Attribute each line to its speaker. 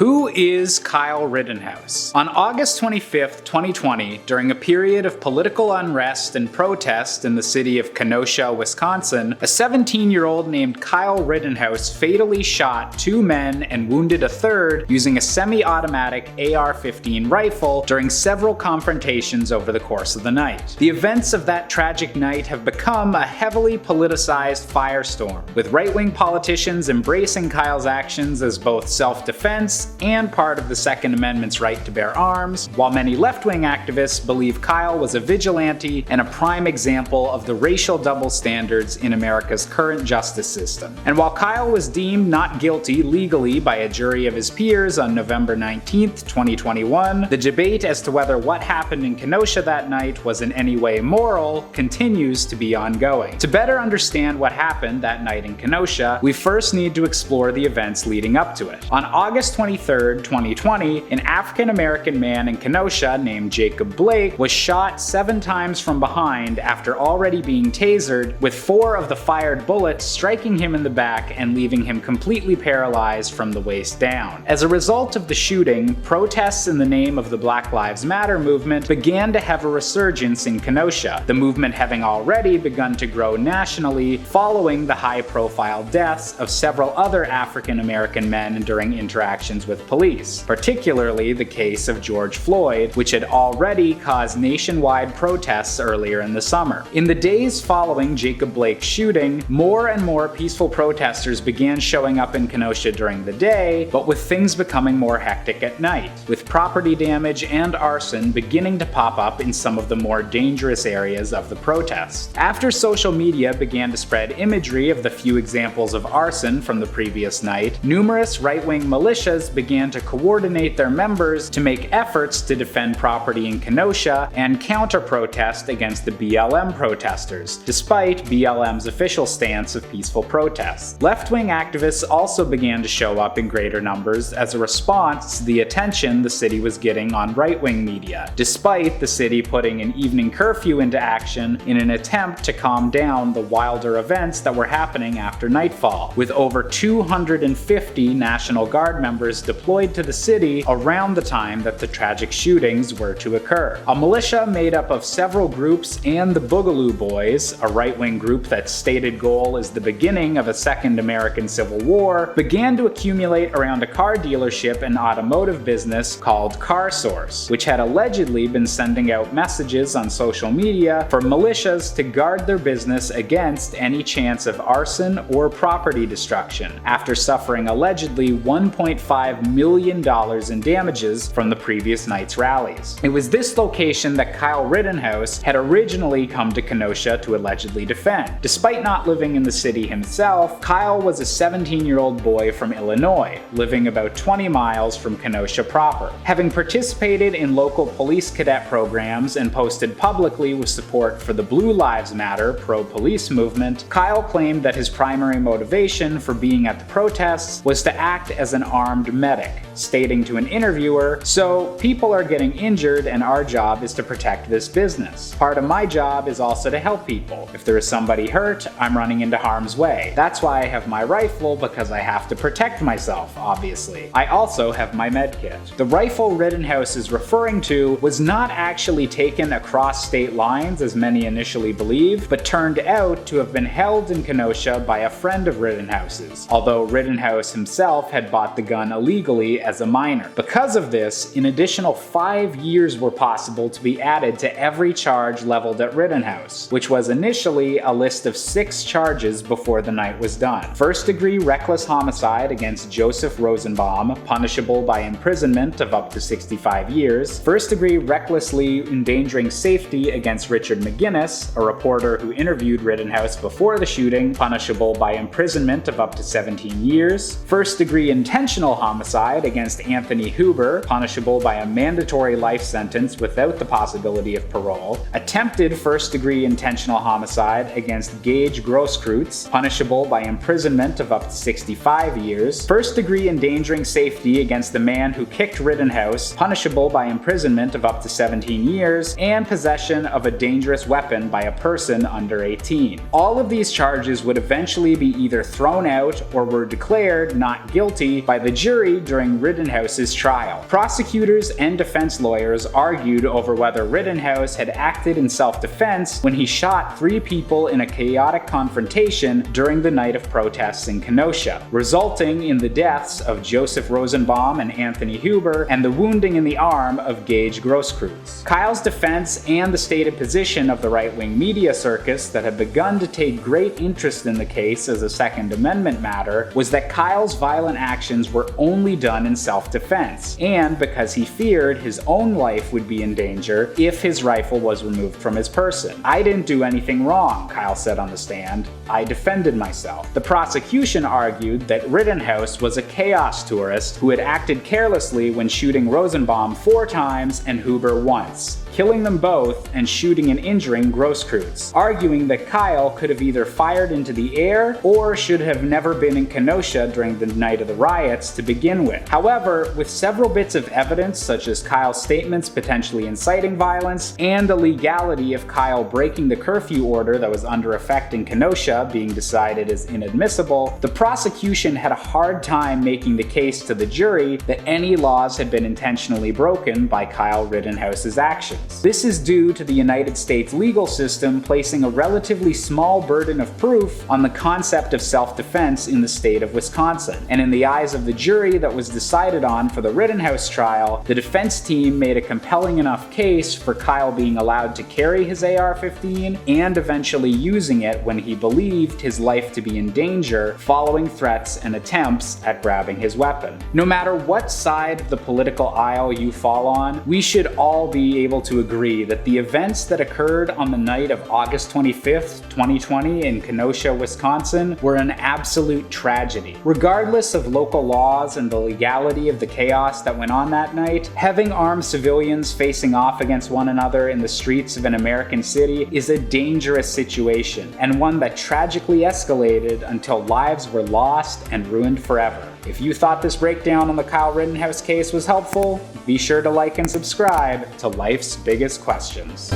Speaker 1: Who is Kyle Rittenhouse? On August 25, 2020, during a period of political unrest and protest in the city of Kenosha, Wisconsin, a 17-year-old named Kyle Rittenhouse fatally shot 2 men and wounded a third using a semi-automatic AR-15 rifle during several confrontations over the course of the night. The events of that tragic night have become a heavily politicized firestorm, with right-wing politicians embracing Kyle's actions as both self-defense and part of the Second Amendment's right to bear arms, while many left-wing activists believe Kyle was a vigilante and a prime example of the racial double standards in America's current justice system. And while Kyle was deemed not guilty legally by a jury of his peers on November 19, 2021, the debate as to whether what happened in Kenosha that night was in any way moral continues to be ongoing. To better understand what happened that night in Kenosha, we first need to explore the events leading up to it. On August 23, 2020, an African-American man in Kenosha named Jacob Blake was shot 7 times from behind after already being tasered, with 4 of the fired bullets striking him in the back and leaving him completely paralyzed from the waist down. As a result of the shooting, protests in the name of the Black Lives Matter movement began to have a resurgence in Kenosha, the movement having already begun to grow nationally following the high-profile deaths of several other African-American men during interactions with police, particularly the case of George Floyd, which had already caused nationwide protests earlier in the summer. In the days following Jacob Blake's shooting, more and more peaceful protesters began showing up in Kenosha during the day, but with things becoming more hectic at night, with property damage and arson beginning to pop up in some of the more dangerous areas of the protest. After social media began to spread imagery of the few examples of arson from the previous night, numerous right-wing militias began to coordinate their members to make efforts to defend property in Kenosha and counter-protest against the BLM protesters, despite BLM's official stance of peaceful protests. Left-wing activists also began to show up in greater numbers as a response to the attention the city was getting on right-wing media, despite the city putting an evening curfew into action in an attempt to calm down the wilder events that were happening after nightfall, with over 250 National Guard members deployed to the city around the time that the tragic shootings were to occur. A militia made up of several groups and the Boogaloo Boys, a right-wing group that's stated goal is the beginning of a second American Civil War, began to accumulate around a car dealership and automotive business called CarSource, which had allegedly been sending out messages on social media for militias to guard their business against any chance of arson or property destruction, after suffering allegedly $1.5 million in damages from the previous night's rallies. It was this location that Kyle Rittenhouse had originally come to Kenosha to allegedly defend. Despite not living in the city himself, Kyle was a 17-year-old boy from Illinois, living about 20 miles from Kenosha proper. Having participated in local police cadet programs and posted publicly with support for the Blue Lives Matter pro-police movement, Kyle claimed that his primary motivation for being at the protests was to act as an armed medic, stating to an interviewer, "So people are getting injured and our job is to protect this business. Part of my job is also to help people. If there is somebody hurt, I'm running into harm's way. That's why I have my rifle, because I have to protect myself, obviously. I also have my med kit." The rifle Rittenhouse is referring to was not actually taken across state lines as many initially believed, but turned out to have been held in Kenosha by a friend of Rittenhouse's, although Rittenhouse himself had bought the gun illegally as a minor. Because of this, an additional 5 years were possible to be added to every charge leveled at Rittenhouse, which was initially a list of 6 charges before the night was done. First-degree reckless homicide against Joseph Rosenbaum, punishable by imprisonment of up to 65 years. First-degree recklessly endangering safety against Richard McGinnis, a reporter who interviewed Rittenhouse before the shooting, punishable by imprisonment of up to 17 years. First-degree intentional homicide against Anthony Huber, punishable by a mandatory life sentence without the possibility of parole. Attempted first-degree intentional homicide against Gage Grosskreutz, punishable by imprisonment of up to 65 years. First-degree endangering safety against the man who kicked Rittenhouse, punishable by imprisonment of up to 17 years. And possession of a dangerous weapon by a person under 18. All of these charges would eventually be either thrown out or were declared not guilty by the jury during Rittenhouse's trial. Prosecutors and defense lawyers argued over whether Rittenhouse had acted in self-defense when he shot 3 people in a chaotic confrontation during the night of protests in Kenosha, resulting in the deaths of Joseph Rosenbaum and Anthony Huber and the wounding in the arm of Gage Grosskreutz. Kyle's defense and the stated position of the right-wing media circus that had begun to take great interest in the case as a Second Amendment matter was that Kyle's violent actions were only done in self-defense, and because he feared his own life would be in danger if his rifle was removed from his person. "I didn't do anything wrong," Kyle said on the stand. "I defended myself." The prosecution argued that Rittenhouse was a chaos tourist who had acted carelessly when shooting Rosenbaum 4 times and Huber once, killing them both and shooting and injuring Grosskreutz, arguing that Kyle could have either fired into the air or should have never been in Kenosha during the night of the riots to begin with. However, with several bits of evidence such as Kyle's statements potentially inciting violence and the legality of Kyle breaking the curfew order that was under effect in Kenosha being decided as inadmissible, the prosecution had a hard time making the case to the jury that any laws had been intentionally broken by Kyle Rittenhouse's actions. This is due to the United States legal system placing a relatively small burden of proof on the concept of self-defense in the state of Wisconsin. And in the eyes of the jury that was decided on for the Rittenhouse trial, the defense team made a compelling enough case for Kyle being allowed to carry his AR-15 and eventually using it when he believed his life to be in danger following threats and attempts at grabbing his weapon. No matter what side of the political aisle you fall on, we should all be able to agree that the events that occurred on the night of August 25th, 2020 in Kenosha, Wisconsin were an absolute tragedy. Regardless of local laws and the legality of the chaos that went on that night, having armed civilians facing off against one another in the streets of an American city is a dangerous situation, and one that tragically escalated until lives were lost and ruined forever. If you thought this breakdown on the Kyle Rittenhouse case was helpful, be sure to like and subscribe to Life's Biggest Questions.